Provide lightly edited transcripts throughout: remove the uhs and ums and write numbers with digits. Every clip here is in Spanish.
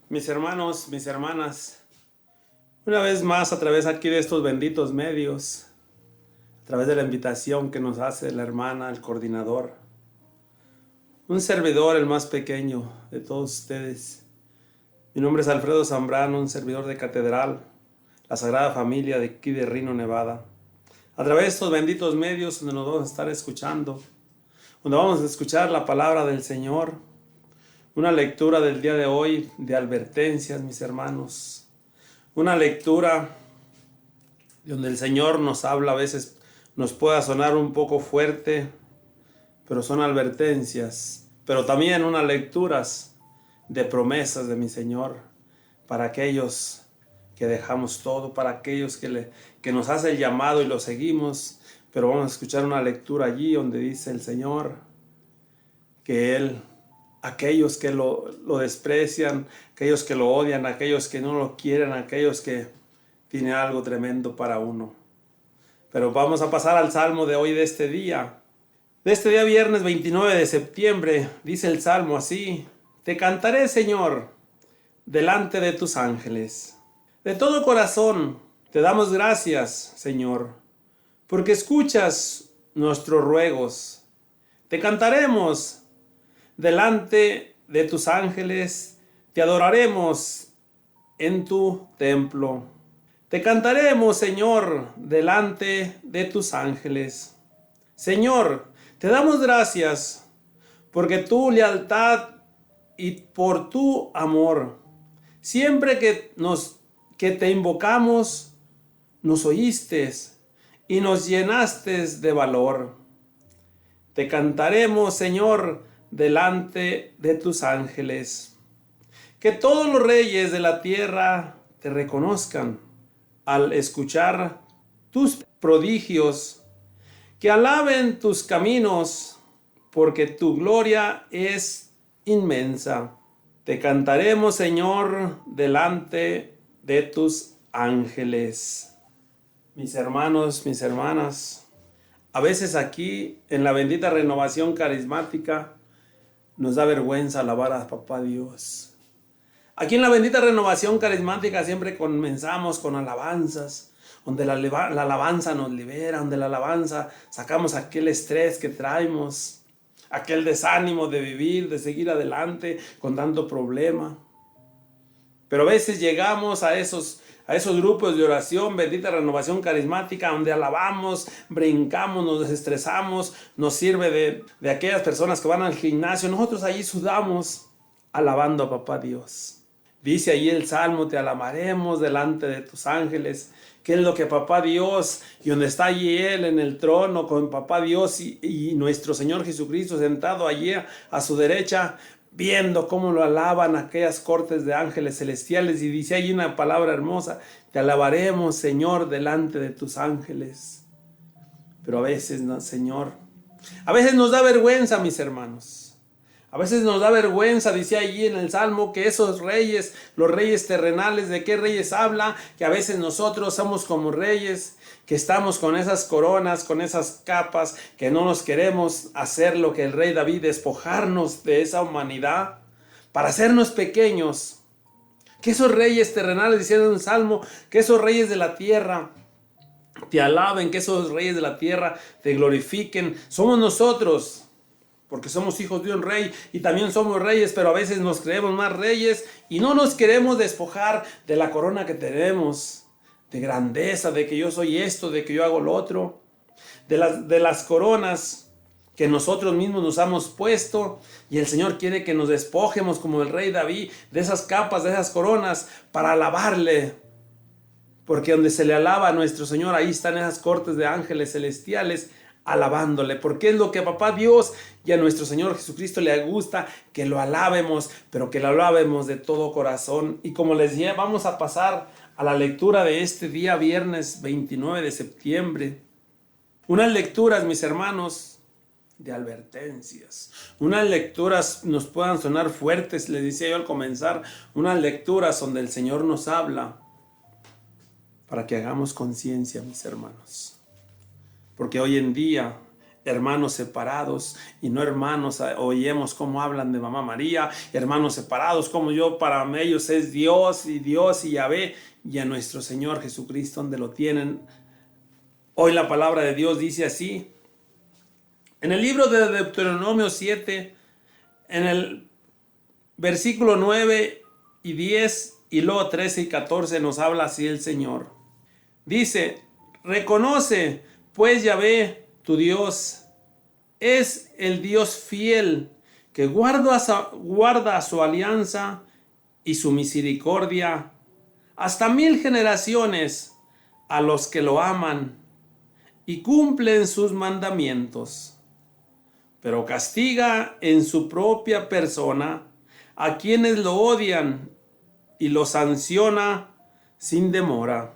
Mis hermanos, mis hermanas, una vez más a través aquí de estos benditos medios, a través de la invitación que nos hace la hermana, el coordinador, un servidor, el más pequeño de todos ustedes. Mi nombre es Alfredo Zambrano, un servidor de Catedral, la Sagrada Familia de aquí de Reno, Nevada. A través de estos benditos medios donde nos vamos a estar escuchando, donde vamos a escuchar la palabra del Señor, una lectura del día de hoy de advertencias, mis hermanos. Una lectura donde el Señor nos habla, a veces nos pueda sonar un poco fuerte, pero son advertencias. Pero también unas lecturas de promesas de mi Señor para aquellos que dejamos todo, para aquellos que nos hace el llamado y lo seguimos. Pero vamos a escuchar una lectura allí donde dice el Señor que Él, aquellos que lo desprecian, aquellos que lo odian, aquellos que no lo quieren, aquellos que tiene algo tremendo para uno. Pero vamos a pasar al salmo de hoy, de este día. De este día viernes 29 de septiembre, dice el salmo así: Te cantaré, Señor, delante de tus ángeles. De todo corazón te damos gracias, Señor, porque escuchas nuestros ruegos. Te cantaremos delante de tus ángeles, te adoraremos en tu templo. Te cantaremos, Señor, delante de tus ángeles. Señor, te damos gracias porque tu lealtad y por tu amor. Siempre que te invocamos, nos oíste y nos llenaste de valor. Te cantaremos, Señor, delante de tus ángeles. Que todos los reyes de la tierra te reconozcan al escuchar tus prodigios, que alaben tus caminos, porque tu gloria es inmensa. Te cantaremos, Señor, delante de tus ángeles. Mis hermanos, mis hermanas, a veces aquí en la bendita renovación carismática nos da vergüenza alabar a Papá Dios. Aquí en la bendita renovación carismática siempre comenzamos con alabanzas, donde la alabanza nos libera, donde la alabanza sacamos aquel estrés que traemos, aquel desánimo de vivir, de seguir adelante con tanto problema. Pero a veces llegamos a esos grupos de oración, bendita renovación carismática, donde alabamos, brincamos, nos desestresamos, nos sirve de aquellas personas que van al gimnasio. Nosotros allí sudamos alabando a Papá Dios. Dice allí el Salmo: te alabaremos delante de tus ángeles. ¿Qué es lo que Papá Dios, y donde está allí Él en el trono con Papá Dios y nuestro Señor Jesucristo sentado allí a su derecha, viendo cómo lo alaban aquellas cortes de ángeles celestiales? Y dice allí una palabra hermosa: te alabaremos, Señor, delante de tus ángeles. Pero a veces, no, Señor, a veces nos da vergüenza, mis hermanos. A veces nos da vergüenza, dice allí en el Salmo, que esos reyes, los reyes terrenales, ¿de qué reyes habla? Que a veces nosotros somos como reyes, que estamos con esas coronas, con esas capas, que no nos queremos hacer lo que el rey David, despojarnos de esa humanidad para hacernos pequeños. Que esos reyes terrenales, diciendo en el Salmo, que esos reyes de la tierra te alaben, que esos reyes de la tierra te glorifiquen. Somos nosotros, porque somos hijos de un rey y también somos reyes, pero a veces nos creemos más reyes y no nos queremos despojar de la corona que tenemos, de grandeza, de que yo soy esto, de que yo hago lo otro, de las coronas que nosotros mismos nos hemos puesto, y el Señor quiere que nos despojemos como el rey David de esas capas, de esas coronas, para alabarle. Porque donde se le alaba a nuestro Señor, ahí están esas cortes de ángeles celestiales alabándole, porque es lo que a Papá Dios y a nuestro Señor Jesucristo le gusta, que lo alabemos, pero que lo alabemos de todo corazón. Y como les decía, vamos a pasar a la lectura de este día viernes 29 de septiembre. Unas lecturas, mis hermanos, de advertencias. Unas lecturas nos puedan sonar fuertes, les decía yo al comenzar, unas lecturas donde el Señor nos habla para que hagamos conciencia, mis hermanos. Porque hoy en día hermanos separados y no hermanos. Oímos cómo hablan de Mamá María, hermanos separados, como yo para ellos es Dios y Yahvé, y a nuestro Señor Jesucristo donde lo tienen. Hoy la palabra de Dios dice así, en el libro de Deuteronomio 7, en el versículo 9 y 10 y luego 13 y 14 nos habla así el Señor. Dice, reconoce pues Yahvé tu Dios es el Dios fiel que guarda su alianza y su misericordia hasta 1000 generaciones a los que lo aman y cumplen sus mandamientos, pero castiga en su propia persona a quienes lo odian y lo sanciona sin demora.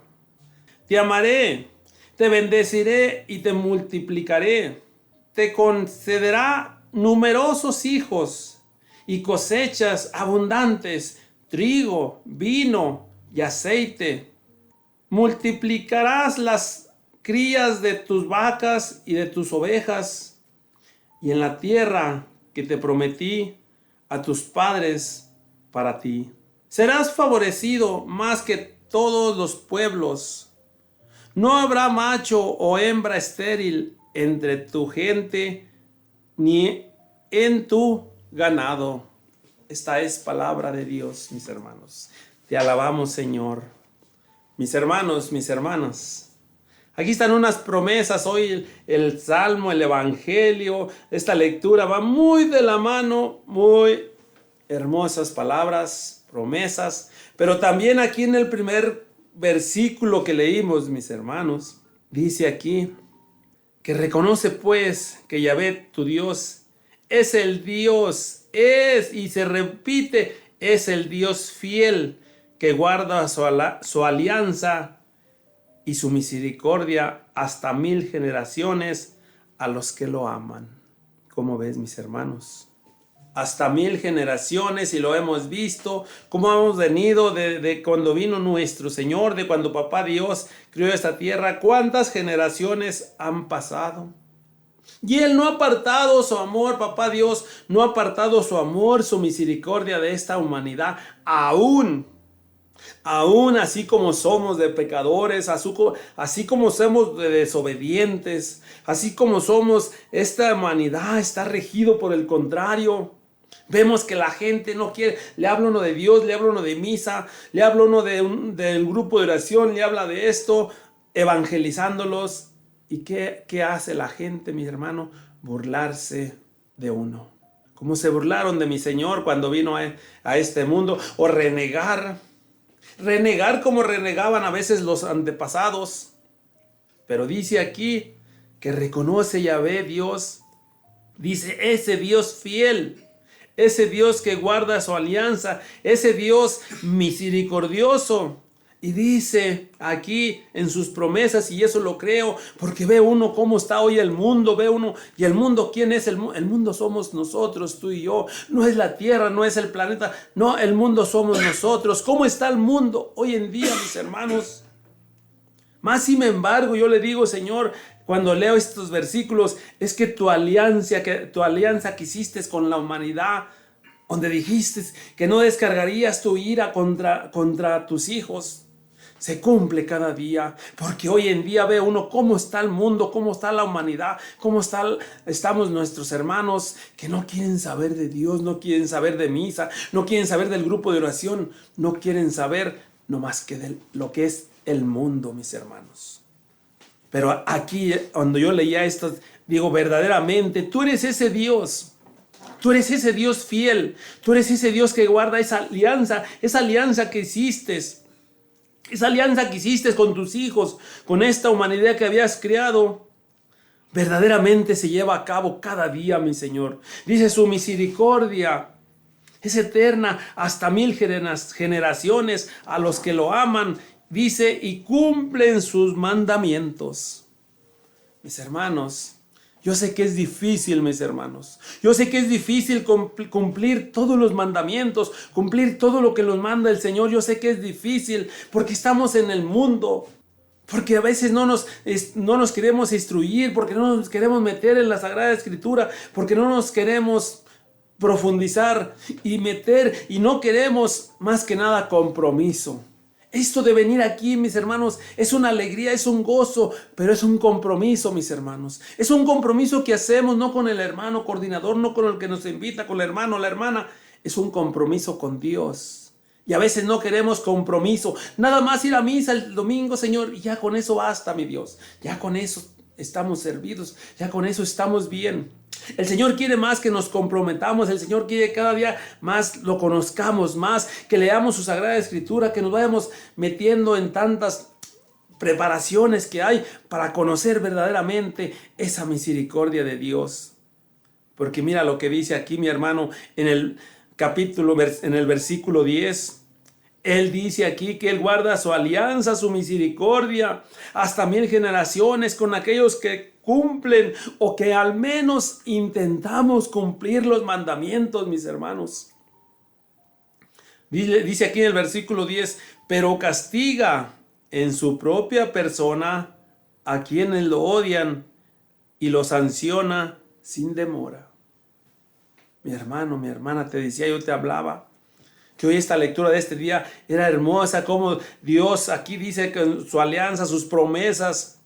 Te amaré, te bendeciré y te multiplicaré. Te concederá numerosos hijos y cosechas abundantes, trigo, vino y aceite. Multiplicarás las crías de tus vacas y de tus ovejas, y en la tierra que te prometí a tus padres para ti. Serás favorecido más que todos los pueblos. No habrá macho o hembra estéril entre tu gente, ni en tu ganado. Esta es palabra de Dios, mis hermanos. Te alabamos, Señor. Mis hermanos, mis hermanas. Aquí están unas promesas. Hoy el Salmo, el Evangelio, esta lectura va muy de la mano, muy hermosas palabras, promesas. Pero también aquí en el primer versículo que leímos, mis hermanos, dice aquí que reconoce pues que Yahvé tu Dios es el Dios, y se repite, es el Dios fiel que guarda su alianza y su misericordia hasta 1000 generaciones a los que lo aman. ¿Cómo ves, mis hermanos? Hasta 1000 generaciones, y lo hemos visto, cómo hemos venido de cuando vino nuestro Señor, de cuando Papá Dios creó esta tierra, cuántas generaciones han pasado. Y Él no ha apartado su amor, Papá Dios no ha apartado su amor, su misericordia de esta humanidad, aún así como somos de pecadores, así como somos de desobedientes, así como somos, esta humanidad está regido por el contrario. Vemos que la gente no quiere, le habla uno de Dios, le habla uno de misa, le habla uno del grupo de oración, le habla de esto, evangelizándolos. ¿Y qué hace la gente, mi hermano? Burlarse de uno. Como se burlaron de mi Señor cuando vino a este mundo, o renegar como renegaban a veces los antepasados. Pero dice aquí que reconoce Yahvé Dios, dice ese Dios fiel, ese Dios que guarda su alianza, ese Dios misericordioso. Y dice aquí en sus promesas, y eso lo creo, porque ve uno cómo está hoy el mundo, ve uno, y el mundo, ¿quién es el mundo? El mundo somos nosotros, tú y yo, no es la tierra, no es el planeta, no, el mundo somos nosotros. ¿Cómo está el mundo hoy en día, mis hermanos? Más sin embargo, yo le digo, Señor, cuando leo estos versículos, es que tu alianza que hiciste con la humanidad, donde dijiste que no descargarías tu ira contra tus hijos, se cumple cada día, porque hoy en día ve uno cómo está el mundo, cómo está la humanidad, estamos nuestros hermanos que no quieren saber de Dios, no quieren saber de misa, no quieren saber del grupo de oración, no quieren saber no más que de lo que es el mundo, mis hermanos. Pero aquí, cuando yo leía esto, digo, verdaderamente, tú eres ese Dios. Tú eres ese Dios fiel. Tú eres ese Dios que guarda esa alianza que hiciste. Esa alianza que hiciste con tus hijos, con esta humanidad que habías creado. Verdaderamente se lleva a cabo cada día, mi Señor. Dice, su misericordia es eterna hasta 1000 generaciones a los que lo aman. Dice, y cumplen sus mandamientos. Mis hermanos, yo sé que es difícil, mis hermanos. Yo sé que es difícil cumplir todos los mandamientos, cumplir todo lo que nos manda el Señor. Yo sé que es difícil porque estamos en el mundo. Porque a veces no nos queremos instruir, porque no nos queremos meter en la Sagrada Escritura, porque no nos queremos profundizar y meter, y no queremos más que nada compromiso. Esto de venir aquí, mis hermanos, es una alegría, es un gozo, pero es un compromiso, mis hermanos. Es un compromiso que hacemos no con el hermano coordinador, no con el que nos invita, con el hermano o la hermana. Es un compromiso con Dios. Y a veces no queremos compromiso. Nada más ir a misa el domingo, Señor, y ya con eso basta, mi Dios. Ya con eso estamos servidos, ya con eso estamos bien. El Señor quiere más que nos comprometamos. El Señor quiere cada día más lo conozcamos, más que leamos su Sagrada Escritura, que nos vayamos metiendo en tantas preparaciones que hay para conocer verdaderamente esa misericordia de Dios. Porque mira lo que dice aquí mi hermano en el capítulo, en el versículo 10. Él dice aquí que Él guarda su alianza, su misericordia, hasta 1000 generaciones con aquellos que cumplen o que al menos intentamos cumplir los mandamientos, mis hermanos. Dice aquí en el versículo 10, pero castiga en su propia persona a quienes lo odian y lo sanciona sin demora. Mi hermano, mi hermana, te decía, yo te hablaba que hoy esta lectura de este día era hermosa, como Dios aquí dice que su alianza, sus promesas,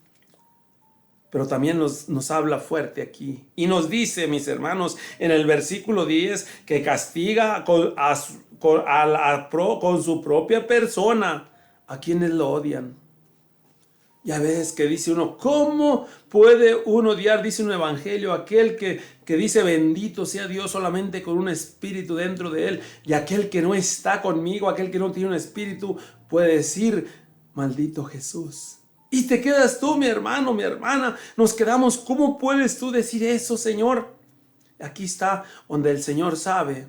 pero también nos habla fuerte aquí. Y nos dice, mis hermanos, en el versículo 10, que castiga con su propia persona a quienes lo odian. Y a veces que dice uno, ¿cómo puede uno odiar? Dice un evangelio, aquel que dice bendito sea Dios solamente con un espíritu dentro de él. Y aquel que no está conmigo, aquel que no tiene un espíritu, puede decir, maldito Jesús. Y te quedas tú, mi hermano, mi hermana. Nos quedamos, ¿cómo puedes tú decir eso, Señor? Aquí está donde el Señor sabe.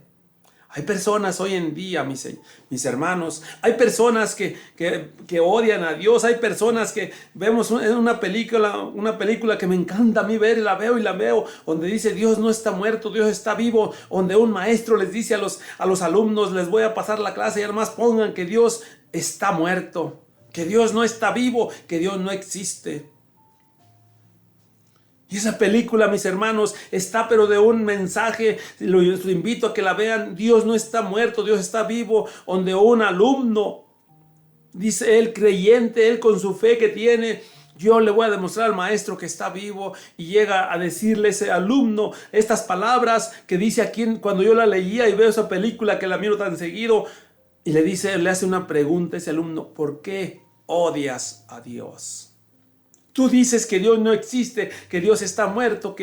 Hay personas hoy en día, mis hermanos, hay personas que odian a Dios, hay personas que vemos en una película que me encanta a mí ver, y la veo, donde dice Dios no está muerto, Dios está vivo, donde un maestro les dice a los alumnos, les voy a pasar la clase y además pongan que Dios está muerto, que Dios no está vivo, que Dios no existe. Y esa película, mis hermanos, está pero de un mensaje, los invito a que la vean. Dios no está muerto, Dios está vivo, donde un alumno, dice él, creyente, él con su fe que tiene, yo le voy a demostrar al maestro que está vivo, y llega a decirle ese alumno estas palabras que dice aquí cuando yo la leía y veo esa película que la miro tan seguido, y le hace una pregunta a ese alumno, ¿por qué odias a Dios? Tú dices que Dios no existe, que Dios está muerto,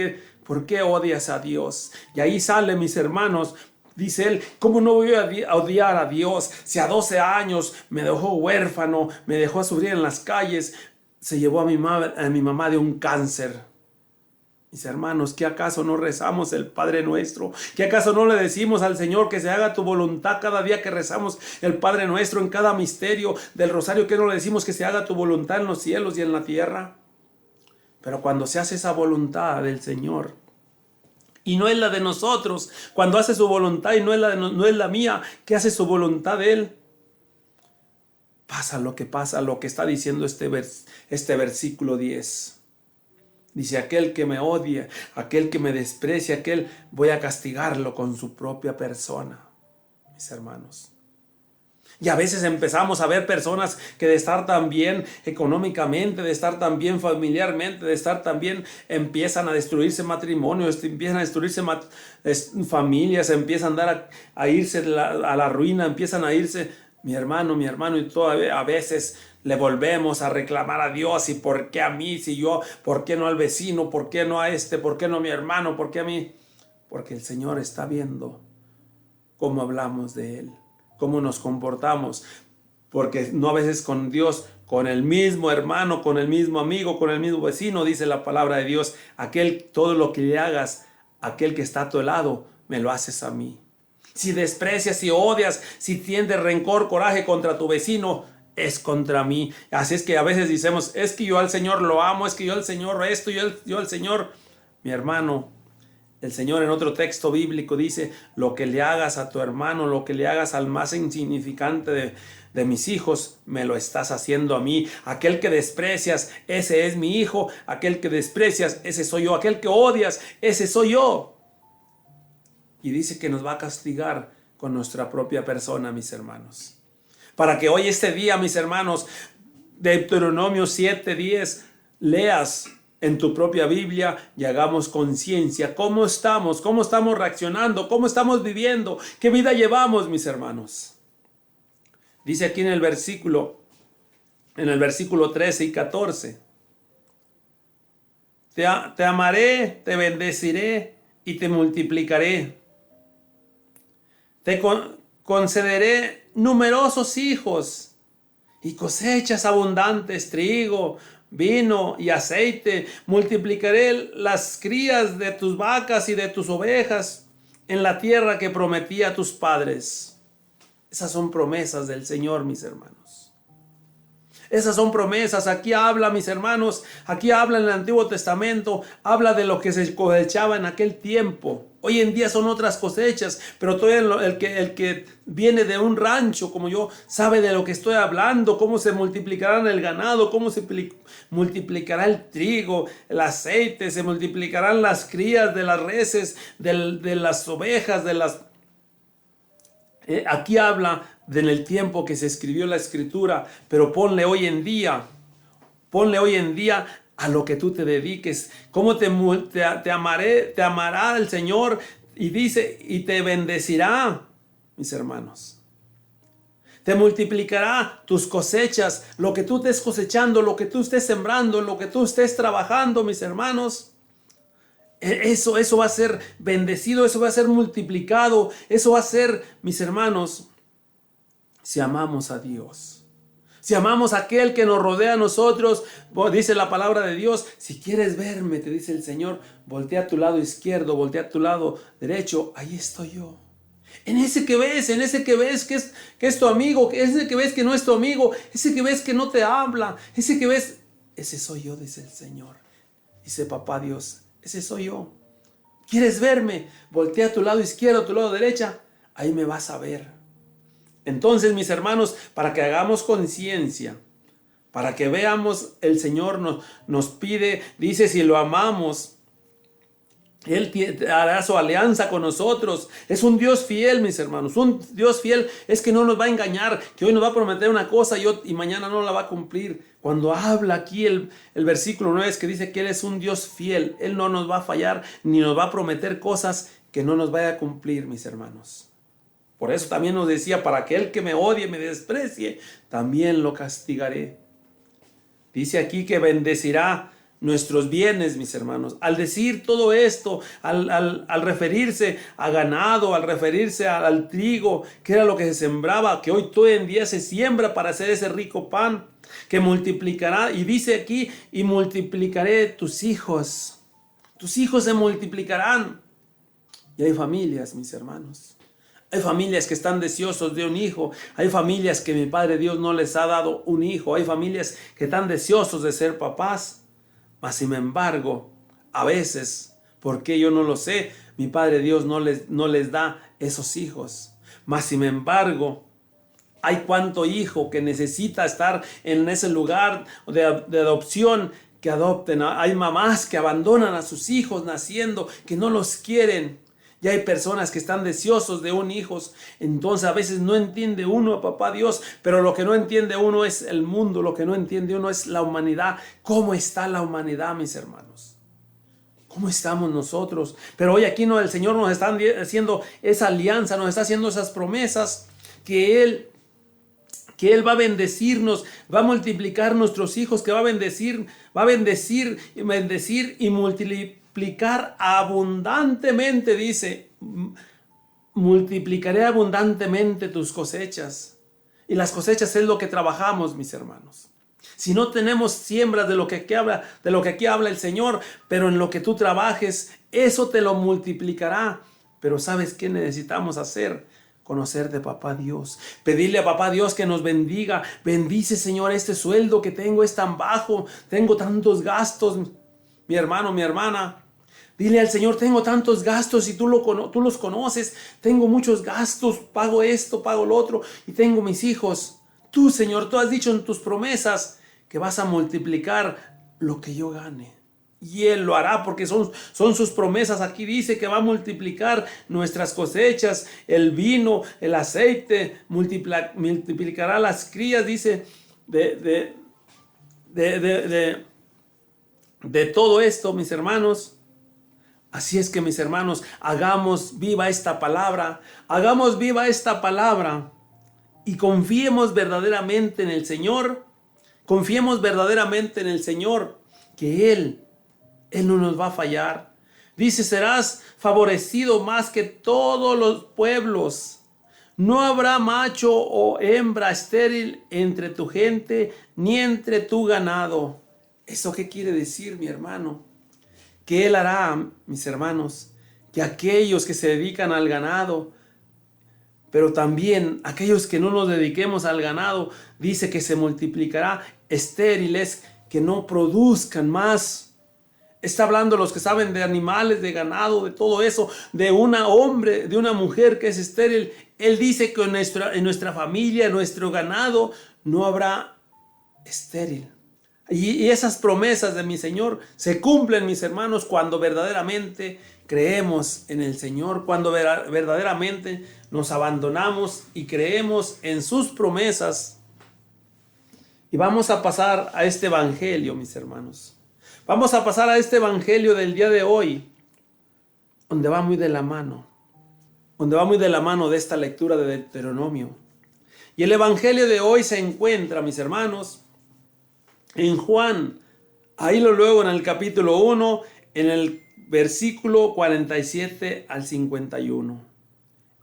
¿por qué odias a Dios? Y ahí sale, mis hermanos, dice él, ¿cómo no voy a odiar a Dios? Si a 12 años me dejó huérfano, me dejó a sufrir en las calles, se llevó a mi mamá de un cáncer. Mis hermanos, ¿qué acaso no rezamos el Padre Nuestro? ¿Qué acaso no le decimos al Señor que se haga tu voluntad cada día que rezamos el Padre Nuestro, en cada misterio del rosario? ¿Qué no le decimos que se haga tu voluntad en los cielos y en la tierra? Pero cuando se hace esa voluntad del Señor y no es la de nosotros, cuando hace su voluntad y no es la mía, que hace su voluntad de Él, pasa, lo que está diciendo este versículo 10. Dice, aquel que me odia, aquel que me desprecia, aquel voy a castigarlo con su propia persona, mis hermanos. Y a veces empezamos a ver personas que de estar tan bien económicamente, de estar tan bien familiarmente, de estar tan bien, empiezan a destruirse matrimonios, empiezan a destruirse familias, empiezan a irse a la ruina, empiezan a irse, mi hermano, y todavía a veces le volvemos a reclamar a Dios, y ¿por qué a mí? Si yo, ¿por qué no al vecino? ¿Por qué no a este? ¿Por qué no a mi hermano? ¿Por qué a mí? Porque el Señor está viendo cómo hablamos de Él, cómo nos comportamos, porque no a veces con Dios, con el mismo hermano, con el mismo amigo, con el mismo vecino, dice la palabra de Dios, todo lo que le hagas, aquel que está a tu lado, me lo haces a mí. Si desprecias, si odias, si tienes rencor, coraje contra tu vecino, es contra mí. Así es que a veces decimos, es que yo al Señor lo amo, es que yo al Señor esto, yo al Señor, mi hermano, El Señor en otro texto bíblico dice, lo que le hagas a tu hermano, lo que le hagas al más insignificante de mis hijos, me lo estás haciendo a mí. Aquel que desprecias, ese es mi hijo. Aquel que desprecias, ese soy yo. Aquel que odias, ese soy yo. Y dice que nos va a castigar con nuestra propia persona, mis hermanos. Para que hoy este día, mis hermanos, Deuteronomio 7:10, leas en tu propia Biblia y hagamos conciencia. ¿Cómo estamos? ¿Cómo estamos reaccionando? ¿Cómo estamos viviendo? ¿Qué vida llevamos, mis hermanos? Dice aquí en el versículo 13 y 14. Te amaré, te bendeciré y te multiplicaré. Te concederé numerosos hijos y cosechas abundantes, trigo, vino y aceite. Multiplicaré las crías de tus vacas y de tus ovejas en la tierra que prometí a tus padres. Esas son promesas del Señor, mis hermanos. Esas son promesas. Aquí habla, mis hermanos, aquí habla en el Antiguo Testamento, habla de lo que se cosechaba en aquel tiempo. Hoy en día son otras cosechas, pero todavía el que viene de un rancho como yo sabe de lo que estoy hablando, cómo se multiplicará el ganado, cómo se multiplicará el trigo, el aceite, se multiplicarán las crías de las reses, de las ovejas, de las... Aquí habla en el tiempo que se escribió la escritura, pero ponle hoy en día a lo que tú te dediques. ¿Cómo te amaré, te amará el Señor? Y dice, y te bendecirá, mis hermanos. Te multiplicará tus cosechas, lo que tú estés cosechando, lo que tú estés sembrando, lo que tú estés trabajando, mis hermanos. Eso va a ser bendecido, eso va a ser multiplicado, eso va a ser, mis hermanos, si amamos a Dios. Si amamos a aquel que nos rodea a nosotros, dice la palabra de Dios, si quieres verme, te dice el Señor, voltea a tu lado izquierdo, voltea a tu lado derecho, ahí estoy yo. En ese que ves que es tu amigo, ese que ves que no es tu amigo, ese que ves que no te habla, ese que ves, ese soy yo, dice el Señor. Dice papá Dios, ese soy yo. ¿Quieres verme? Voltea a tu lado izquierdo, a tu lado derecha, ahí me vas a ver. Entonces, mis hermanos, para que hagamos conciencia, para que veamos, el Señor nos pide, dice, si lo amamos, Él hará su alianza con nosotros. Es un Dios fiel, mis hermanos. Un Dios fiel es que no nos va a engañar, que hoy nos va a prometer una cosa y mañana no la va a cumplir. Cuando habla aquí el versículo 9 es que dice que Él es un Dios fiel. Él no nos va a fallar ni nos va a prometer cosas que no nos vaya a cumplir, mis hermanos. Por eso también nos decía, para aquel que me odie, me desprecie, también lo castigaré. Dice aquí que bendecirá nuestros bienes, mis hermanos. Al decir todo esto, al referirse a ganado, al referirse al trigo, que era lo que se sembraba, que hoy todo en día se siembra para hacer ese rico pan, que multiplicará, y dice aquí, y multiplicaré tus hijos. Tus hijos se multiplicarán. Y hay familias, mis hermanos. Hay familias que están deseosos de un hijo. Hay familias que mi Padre Dios no les ha dado un hijo. Hay familias que están deseosos de ser papás. Mas sin embargo, a veces, porque yo no lo sé, mi Padre Dios no les da esos hijos. Mas sin embargo, hay cuánto hijo que necesita estar en ese lugar de adopción, que adopten. Hay mamás que abandonan a sus hijos naciendo, que no los quieren. Y hay personas que están deseosos de un hijo. Entonces a veces no entiende uno a papá Dios, pero lo que no entiende uno es el mundo, lo que no entiende uno es la humanidad. ¿Cómo está la humanidad, mis hermanos? ¿Cómo estamos nosotros? Pero hoy aquí el Señor nos está haciendo esa alianza, nos está haciendo esas promesas que Él va a bendecirnos, va a multiplicar nuestros hijos, que va a bendecir y multiplicar abundantemente, dice, multiplicaré abundantemente tus cosechas. Y las cosechas es lo que trabajamos, mis hermanos. Si no tenemos siembras de lo que aquí habla el Señor, pero en lo que tú trabajes, eso te lo multiplicará. Pero ¿sabes qué necesitamos hacer? Conocer de papá Dios, pedirle a papá Dios que nos bendiga. Bendice, Señor, este sueldo que tengo es tan bajo, tengo tantos gastos. Mi hermano, mi hermana, Dile al Señor, tengo tantos gastos y tú los conoces. Tengo muchos gastos, pago esto, pago lo otro y tengo mis hijos. Tú, Señor, tú has dicho en tus promesas que vas a multiplicar lo que yo gane. Y Él lo hará porque son sus promesas. Aquí dice que va a multiplicar nuestras cosechas, el vino, el aceite, multiplicará las crías, dice, de todo esto, mis hermanos. Así es que, mis hermanos, hagamos viva esta palabra y confiemos verdaderamente en el Señor. Confiemos verdaderamente en el Señor, que Él no nos va a fallar. Dice, serás favorecido más que todos los pueblos. No habrá macho o hembra estéril entre tu gente, ni entre tu ganado. ¿Eso qué quiere decir, mi hermano? Que Él hará, mis hermanos, que aquellos que se dedican al ganado, pero también aquellos que no nos dediquemos al ganado, dice que se multiplicará estériles que no produzcan más. Está hablando los que saben de animales, de ganado, de todo eso, de un hombre, de una mujer que es estéril. Él dice que en nuestra familia, en nuestro ganado, no habrá estéril. Y esas promesas de mi Señor se cumplen, mis hermanos, cuando verdaderamente creemos en el Señor, cuando verdaderamente nos abandonamos y creemos en sus promesas. Y vamos a pasar a este evangelio, mis hermanos. Vamos a pasar a este evangelio del día de hoy, donde va muy de la mano de esta lectura de Deuteronomio. Y el evangelio de hoy se encuentra, mis hermanos, en Juan, ahí luego en el capítulo 1, en el versículo 47 al 51.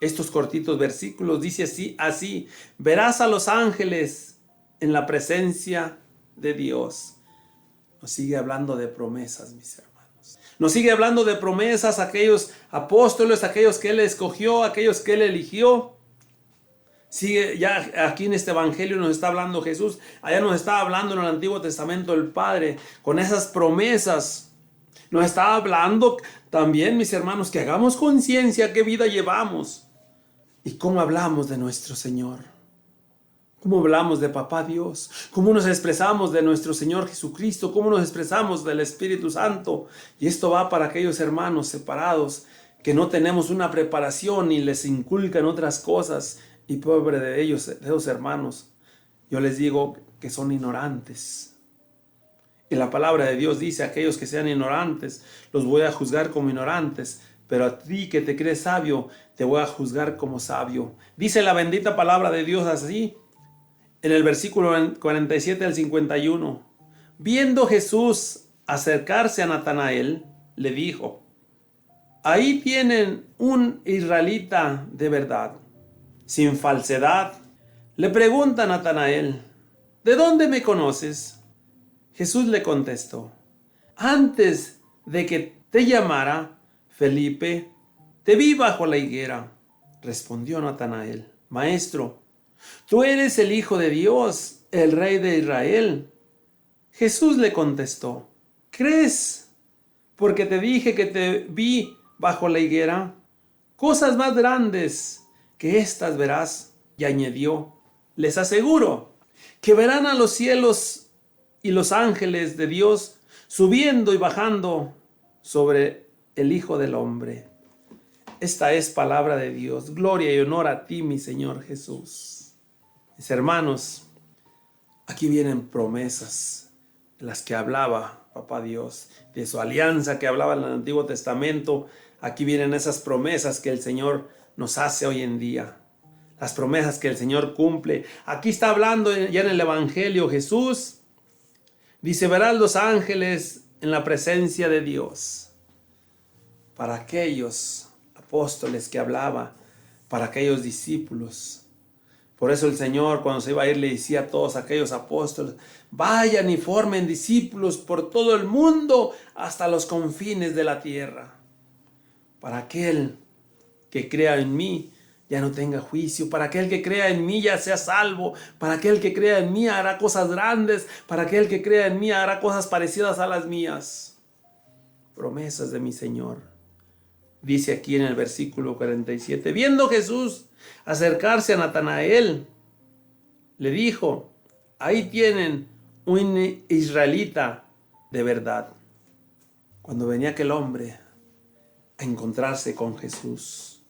Estos cortitos versículos dice así, verás a los ángeles en la presencia de Dios. Nos sigue hablando de promesas, mis hermanos. Nos sigue hablando de promesas, aquellos apóstoles, aquellos que Él escogió, aquellos que Él eligió. Sigue ya aquí en este evangelio nos está hablando Jesús. Allá nos está hablando en el Antiguo Testamento el Padre con esas promesas. Nos está hablando también, mis hermanos, que hagamos conciencia qué vida llevamos y cómo hablamos de nuestro Señor. Cómo hablamos de Papá Dios, cómo nos expresamos de nuestro Señor Jesucristo, cómo nos expresamos del Espíritu Santo. Y esto va para aquellos hermanos separados que no tenemos una preparación y les inculcan otras cosas. Y pobre de ellos, de esos hermanos, yo les digo que son ignorantes. Y la palabra de Dios dice, aquellos que sean ignorantes, los voy a juzgar como ignorantes, pero a ti que te crees sabio, te voy a juzgar como sabio. Dice la bendita palabra de Dios así, en el versículo 47 al 51. Viendo Jesús acercarse a Natanael, le dijo, ahí tienen un israelita de verdad, sin falsedad. Le pregunta a Natanael, ¿de dónde me conoces? Jesús le contestó, antes de que te llamara Felipe, te vi bajo la higuera. Respondió Natanael, Maestro, tú eres el Hijo de Dios, el Rey de Israel. Jesús le contestó, ¿crees porque te dije que te vi bajo la higuera? Cosas más grandes que estas verás. Y añadió, les aseguro que verán a los cielos y los ángeles de Dios subiendo y bajando sobre el Hijo del Hombre. Esta es palabra de Dios. Gloria y honor a ti, mi Señor Jesús. Mis hermanos, aquí vienen promesas de las que hablaba Papá Dios, de su alianza que hablaba en el Antiguo Testamento. Aquí vienen esas promesas que el Señor nos hace hoy en día. Las promesas que el Señor cumple. Aquí está hablando ya en el Evangelio Jesús. Dice, verás los ángeles en la presencia de Dios. Para aquellos apóstoles que hablaba, para aquellos discípulos. Por eso el Señor cuando se iba a ir le decía a todos aquellos apóstoles, vayan y formen discípulos por todo el mundo hasta los confines de la tierra. Para aquel que crea en mí ya no tenga juicio. Para aquel que crea en mí ya sea salvo. Para aquel que crea en mí hará cosas grandes. Para aquel que crea en mí hará cosas parecidas a las mías. promesas de mi Señor. Dice aquí en el versículo 47, viendo Jesús acercarse a Natanael, le dijo, ahí tienen un israelita de verdad. Cuando venía aquel hombre a encontrarse con Jesús,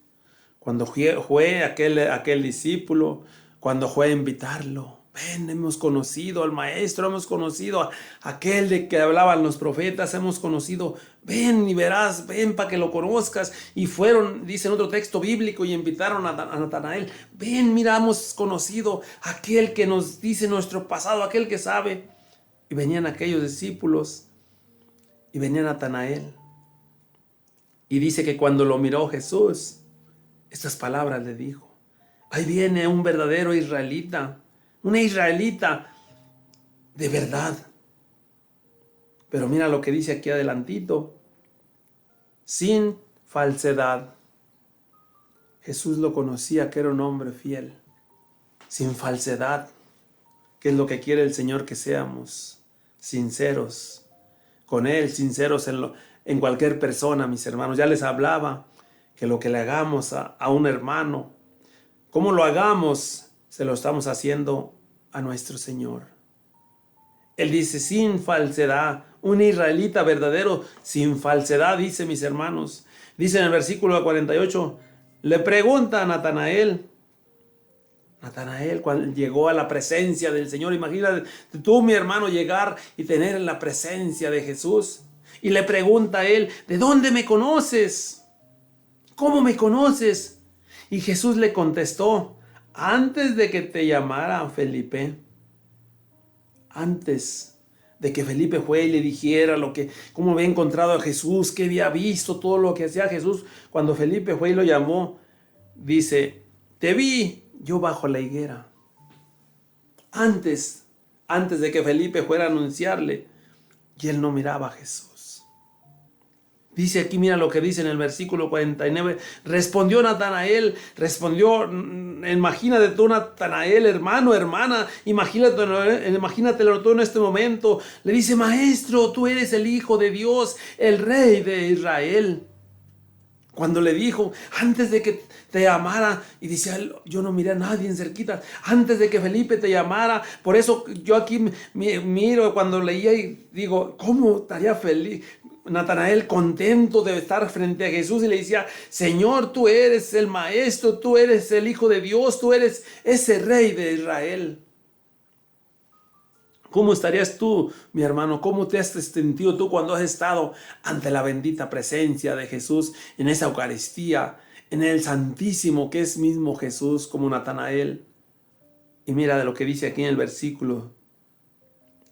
cuando fue aquel discípulo, cuando fue a invitarlo, ven, hemos conocido al maestro, hemos conocido a aquel de que hablaban los profetas, hemos conocido, ven y verás, ven para que lo conozcas. Y fueron, dice en otro texto bíblico, y invitaron a Natanael, ven, mira, hemos conocido a aquel que nos dice nuestro pasado, aquel que sabe. Y venían aquellos discípulos, y venía Natanael. Y dice que cuando lo miró Jesús, estas palabras le dijo, ahí viene un verdadero israelita, una israelita de verdad. Pero mira lo que dice aquí adelantito, sin falsedad. Jesús lo conocía, que era un hombre fiel, sin falsedad, que es lo que quiere el Señor, que seamos sinceros con Él, sinceros en cualquier persona, mis hermanos. Ya les hablaba que lo que le hagamos a un hermano, cómo lo hagamos, se lo estamos haciendo a nuestro Señor. Él dice, sin falsedad, un israelita verdadero, sin falsedad, dice, mis hermanos. Dice en el versículo 48, le pregunta a Natanael, cuando llegó a la presencia del Señor, imagínate tú, mi hermano, llegar y tener en la presencia de Jesús. Y le pregunta a él, ¿de dónde me conoces? ¿Cómo me conoces? Y Jesús le contestó, antes de que te llamara Felipe, antes de que Felipe fue y le dijera cómo había encontrado a Jesús, que había visto todo lo que hacía Jesús, cuando Felipe fue y lo llamó, dice, te vi yo bajo la higuera. Antes de que Felipe fuera a anunciarle, y él no miraba a Jesús. Dice aquí, mira lo que dice en el versículo 49. Respondió Natanael, imagínate tú, Natanael, hermano, hermana, imagínatelo tú en este momento. Le dice, maestro, tú eres el Hijo de Dios, el Rey de Israel. Cuando le dijo, antes de que te llamara, y decía, yo no miré a nadie en cerquita, antes de que Felipe te llamara. Por eso yo aquí miro cuando leía y digo, ¿cómo estaría feliz Natanael, contento de estar frente a Jesús? Y le decía, Señor, tú eres el Maestro, tú eres el Hijo de Dios, tú eres ese Rey de Israel. ¿Cómo estarías tú, mi hermano? ¿Cómo te has sentido tú cuando has estado ante la bendita presencia de Jesús en esa Eucaristía, en el Santísimo, que es mismo Jesús, como Natanael? Y mira de lo que dice aquí en el versículo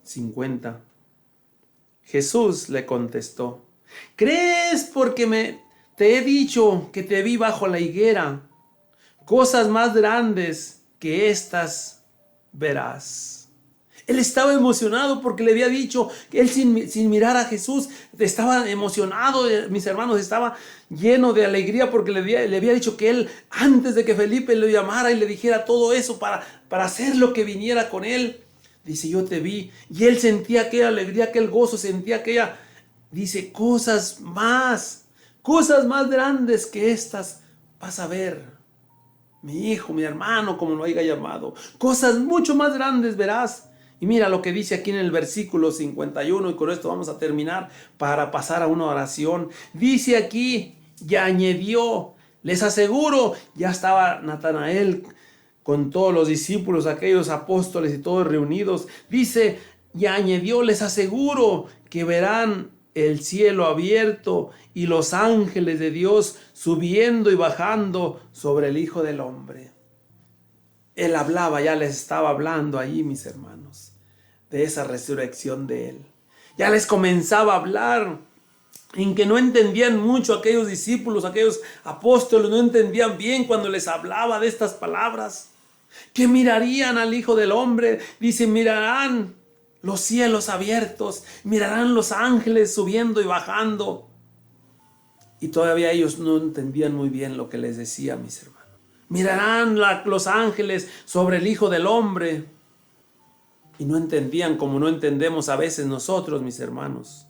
50. Jesús le contestó, ¿crees porque te he dicho que te vi bajo la higuera? Cosas más grandes que estas verás. Él estaba emocionado porque le había dicho que él sin mirar a Jesús estaba emocionado, mis hermanos, estaba lleno de alegría porque le había dicho que él, antes de que Felipe lo llamara y le dijera todo eso para hacer lo que viniera con él, dice, yo te vi. Y él sentía aquella alegría, aquel gozo, sentía aquella, dice, cosas más grandes que estas vas a ver. Mi hijo, mi hermano, como lo haya llamado, cosas mucho más grandes verás. Y mira lo que dice aquí en el versículo 51, y con esto vamos a terminar para pasar a una oración. Dice aquí, y añadió, les aseguro, ya estaba Natanael con todos los discípulos, aquellos apóstoles y todos reunidos. Dice, y añadió, les aseguro que verán el cielo abierto y los ángeles de Dios subiendo y bajando sobre el Hijo del Hombre. Él hablaba, ya les estaba hablando ahí, mis hermanos, de esa resurrección de Él. Ya les comenzaba a hablar, en que no entendían mucho aquellos discípulos, aquellos apóstoles, no entendían bien cuando les hablaba de estas palabras. Que mirarían al Hijo del Hombre, dice, mirarán los cielos abiertos, mirarán los ángeles subiendo y bajando. Y todavía ellos no entendían muy bien lo que les decía, mis hermanos. Mirarán los ángeles sobre el Hijo del Hombre. Y no entendían como no entendemos a veces nosotros, mis hermanos.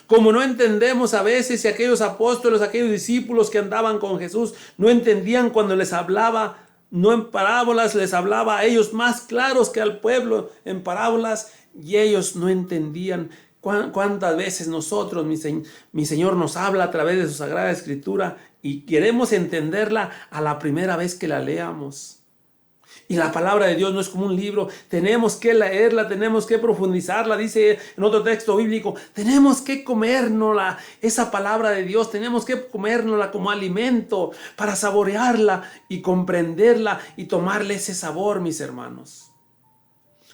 Como no entendemos a veces si aquellos apóstoles, aquellos discípulos que andaban con Jesús, no entendían cuando les hablaba, no en parábolas, les hablaba a ellos más claros que al pueblo en parábolas, y ellos no entendían. ¿Cuántas veces nosotros, mi Señor nos habla a través de su Sagrada Escritura y queremos entenderla a la primera vez que la leamos? Y la palabra de Dios no es como un libro, tenemos que leerla, tenemos que profundizarla, dice en otro texto bíblico, tenemos que comérnosla, esa palabra de Dios, tenemos que comérnosla como alimento para saborearla y comprenderla y tomarle ese sabor, mis hermanos.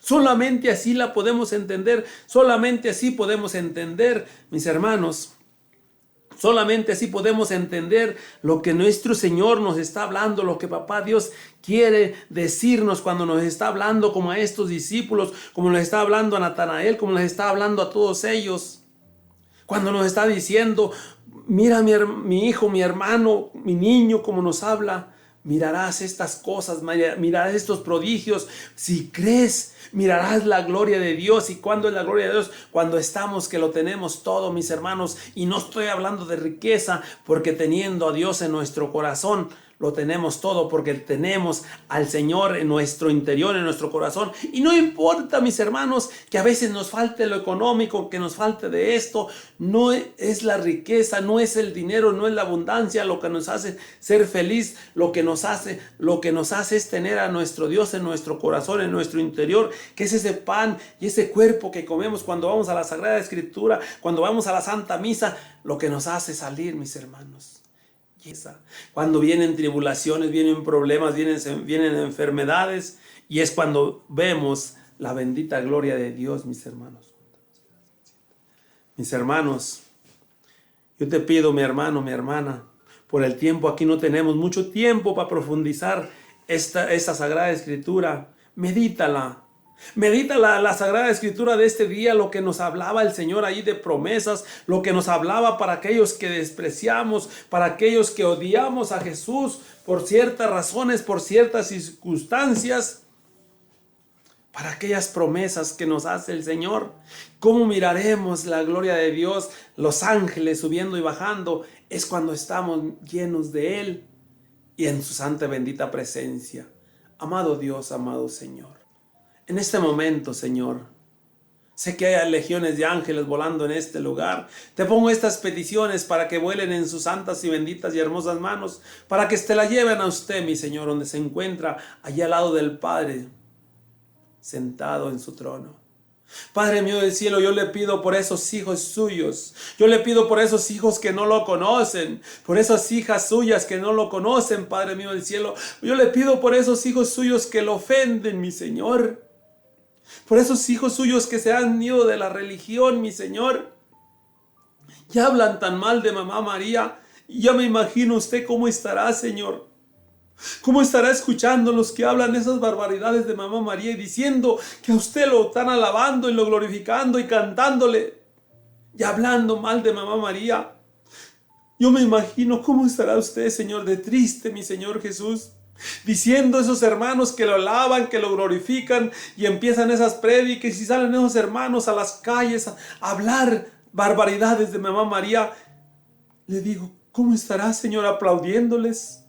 Solamente así la podemos entender, solamente así podemos entender, mis hermanos. Solamente así podemos entender lo que nuestro Señor nos está hablando, lo que Papá Dios quiere decirnos cuando nos está hablando como a estos discípulos, como nos está hablando a Natanael, como nos está hablando a todos ellos. Cuando nos está diciendo, mira mi hijo, mi hermano, mi niño, como nos habla. Mirarás estas cosas, mirarás estos prodigios. Si crees, mirarás la gloria de Dios. ¿Y cuándo es la gloria de Dios? Cuando estamos, que lo tenemos todo, mis hermanos. Y no estoy hablando de riqueza, porque teniendo a Dios en nuestro corazón, lo tenemos todo, porque tenemos al Señor en nuestro interior, en nuestro corazón. Y no importa, mis hermanos, que a veces nos falte lo económico, que nos falte de esto. No es la riqueza, no es el dinero, no es la abundancia lo que nos hace ser feliz. Lo que nos hace es tener a nuestro Dios en nuestro corazón, en nuestro interior, que es ese pan y ese cuerpo que comemos cuando vamos a la Sagrada Escritura, cuando vamos a la Santa Misa, lo que nos hace salir, mis hermanos. Cuando vienen tribulaciones, vienen problemas, vienen enfermedades, y es cuando vemos la bendita gloria de Dios, mis hermanos. Mis hermanos, yo te pido, mi hermano, mi hermana, por el tiempo, aquí no tenemos mucho tiempo para profundizar esta Sagrada Escritura. Medítala. Medita la Sagrada Escritura de este día, lo que nos hablaba el Señor ahí de promesas, lo que nos hablaba para aquellos que despreciamos, para aquellos que odiamos a Jesús por ciertas razones, por ciertas circunstancias, para aquellas promesas que nos hace el Señor. ¿Cómo miraremos la gloria de Dios? Los ángeles subiendo y bajando, es cuando estamos llenos de Él y en su santa bendita presencia. Amado Dios, amado Señor, en este momento, Señor, sé que hay legiones de ángeles volando en este lugar. Te pongo estas peticiones para que vuelen en sus santas y benditas y hermosas manos, para que te la lleven a usted, mi Señor, donde se encuentra, allá al lado del Padre, sentado en su trono. Padre mío del cielo, yo le pido por esos hijos suyos, yo le pido por esos hijos que no lo conocen, por esas hijas suyas que no lo conocen, Padre mío del cielo, yo le pido por esos hijos suyos que lo ofenden, mi Señor. Por esos hijos suyos que se han ido de la religión, mi Señor. Ya hablan tan mal de Mamá María. Y ya me imagino usted cómo estará, Señor. Cómo estará escuchando los que hablan esas barbaridades de Mamá María y diciendo que a usted lo están alabando y lo glorificando y cantándole y hablando mal de Mamá María. Yo me imagino cómo estará usted, Señor, de triste, mi Señor Jesús. Diciendo a esos hermanos que lo alaban, que lo glorifican, y empiezan esas prédicas y salen esos hermanos a las calles a hablar barbaridades de Mamá María. Le digo, ¿cómo estará, Señor, aplaudiéndoles?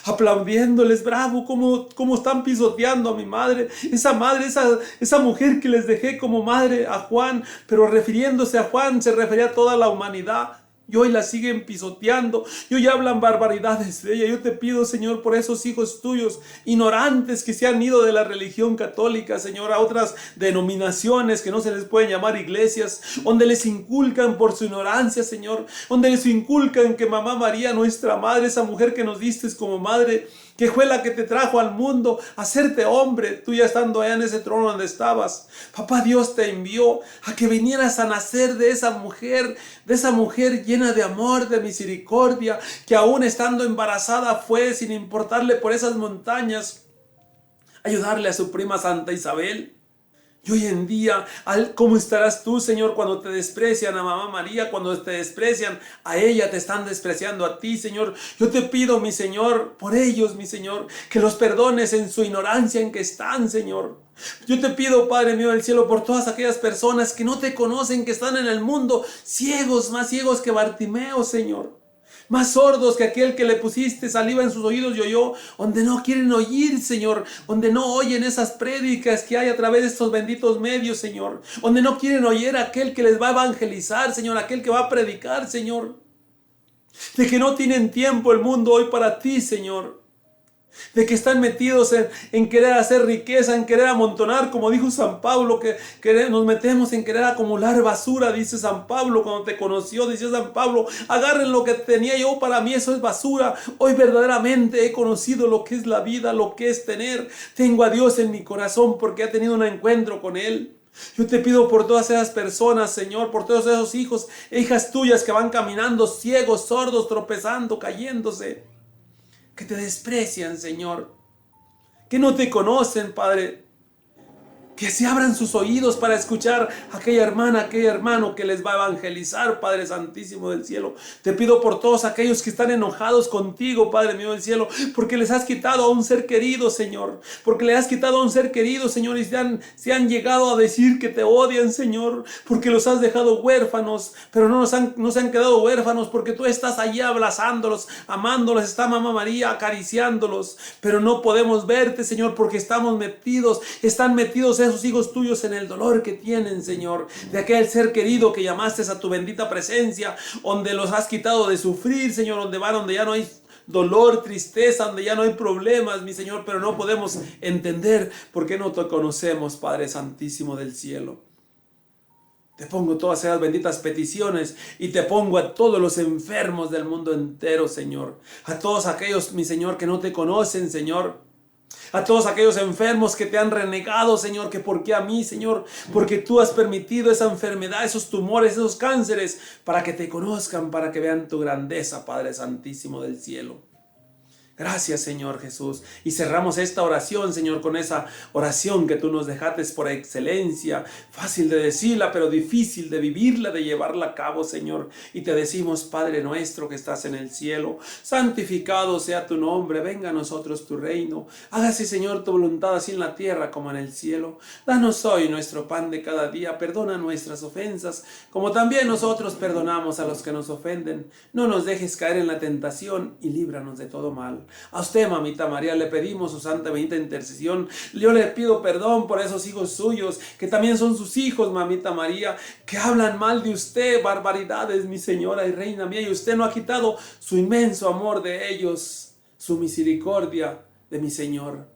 Aplaudiéndoles, bravo, cómo están pisoteando a mi madre, esa mujer que les dejé como madre a Juan, pero refiriéndose a Juan se refería a toda la humanidad. Y hoy la siguen pisoteando, y hoy hablan barbaridades de ella. Yo te pido, Señor, por esos hijos tuyos, ignorantes que se han ido de la religión católica, Señor, a otras denominaciones que no se les pueden llamar iglesias, donde les inculcan por su ignorancia, Señor, donde les inculcan que Mamá María, nuestra madre, esa mujer que nos diste como madre, que fue la que te trajo al mundo a hacerte hombre, tú ya estando allá en ese trono donde estabas. Papá Dios te envió a que vinieras a nacer de esa mujer llena de amor, de misericordia, que aún estando embarazada fue, sin importarle por esas montañas, ayudarle a su prima Santa Isabel. Y hoy en día, ¿cómo estarás tú, Señor, cuando te desprecian a Mamá María, cuando te desprecian a ella, te están despreciando a ti, Señor? Yo te pido, mi Señor, por ellos, mi Señor, que los perdones en su ignorancia en que están, Señor. Yo te pido, Padre mío del cielo, por todas aquellas personas que no te conocen, que están en el mundo, ciegos, más ciegos que Bartimeo, Señor. Más sordos que aquel que le pusiste saliva en sus oídos y oyó, donde no quieren oír, Señor, donde no oyen esas prédicas que hay a través de estos benditos medios, Señor, donde no quieren oír a aquel que les va a evangelizar, Señor, aquel que va a predicar, Señor, de que no tienen tiempo el mundo hoy para ti, Señor. De que están metidos en querer hacer riqueza, en querer amontonar, como dijo San Pablo, que nos metemos en querer acumular basura, dice San Pablo, cuando te conoció, dice San Pablo, agarren lo que tenía yo, para mí eso es basura. Hoy verdaderamente he conocido lo que es la vida, lo que es tener. Tengo a Dios en mi corazón porque he tenido un encuentro con Él. Yo te pido por todas esas personas, Señor, por todos esos hijos e hijas tuyas que van caminando ciegos, sordos, tropezando, cayéndose, que te desprecian, Señor, que no te conocen, Padre, que se abran sus oídos para escuchar a aquella hermana, aquel hermano que les va a evangelizar, Padre Santísimo del cielo. Te pido por todos aquellos que están enojados contigo, Padre mío del cielo, porque les has quitado a un ser querido, Señor, porque le has quitado a un ser querido, Señor, y se han llegado a decir que te odian, Señor, porque los has dejado huérfanos, pero no se han quedado huérfanos porque tú estás allí abrazándolos, amándolos, está Mamá María acariciándolos, pero no podemos verte, Señor, porque están metidos esos hijos tuyos en el dolor que tienen, Señor, de aquel ser querido que llamaste a tu bendita presencia, donde los has quitado de sufrir, Señor, donde ya no hay dolor, tristeza, donde ya no hay problemas, mi Señor, pero no podemos entender por qué no te conocemos, Padre Santísimo del cielo. Te pongo todas esas benditas peticiones y te pongo a todos los enfermos del mundo entero, Señor, a todos aquellos, mi Señor, que no te conocen, Señor, a todos aquellos enfermos que te han renegado, Señor, que por qué a mí, Señor, porque tú has permitido esa enfermedad, esos tumores, esos cánceres, para que te conozcan, para que vean tu grandeza, Padre Santísimo del cielo. Gracias, Señor Jesús. Y cerramos esta oración, Señor, con esa oración que tú nos dejaste por excelencia. Fácil de decirla, pero difícil de vivirla, de llevarla a cabo, Señor. Y te decimos, Padre nuestro que estás en el cielo, santificado sea tu nombre, venga a nosotros tu reino. Hágase, Señor, tu voluntad así en la tierra como en el cielo. Danos hoy nuestro pan de cada día. Perdona nuestras ofensas, como también nosotros perdonamos a los que nos ofenden. No nos dejes caer en la tentación y líbranos de todo mal. A usted, Mamita María, le pedimos su santa bendita intercesión. Yo le pido perdón por esos hijos suyos, que también son sus hijos, Mamita María, que hablan mal de usted, barbaridades, mi Señora y Reina mía, y usted no ha quitado su inmenso amor de ellos, su misericordia de mi Señor.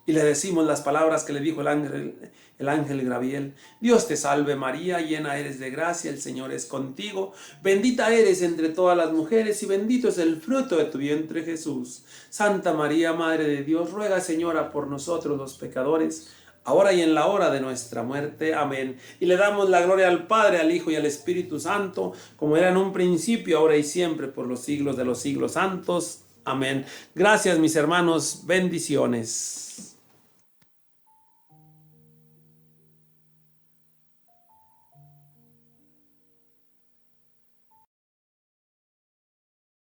Y le decimos las palabras que le dijo el ángel Gabriel. Dios te salve María, llena eres de gracia, el Señor es contigo. Bendita eres entre todas las mujeres y bendito es el fruto de tu vientre Jesús. Santa María, Madre de Dios, ruega, Señora, por nosotros los pecadores, ahora y en la hora de nuestra muerte. Amén. Y le damos la gloria al Padre, al Hijo y al Espíritu Santo, como era en un principio, ahora y siempre, por los siglos de los siglos santos. Amén. Gracias, mis hermanos. Bendiciones.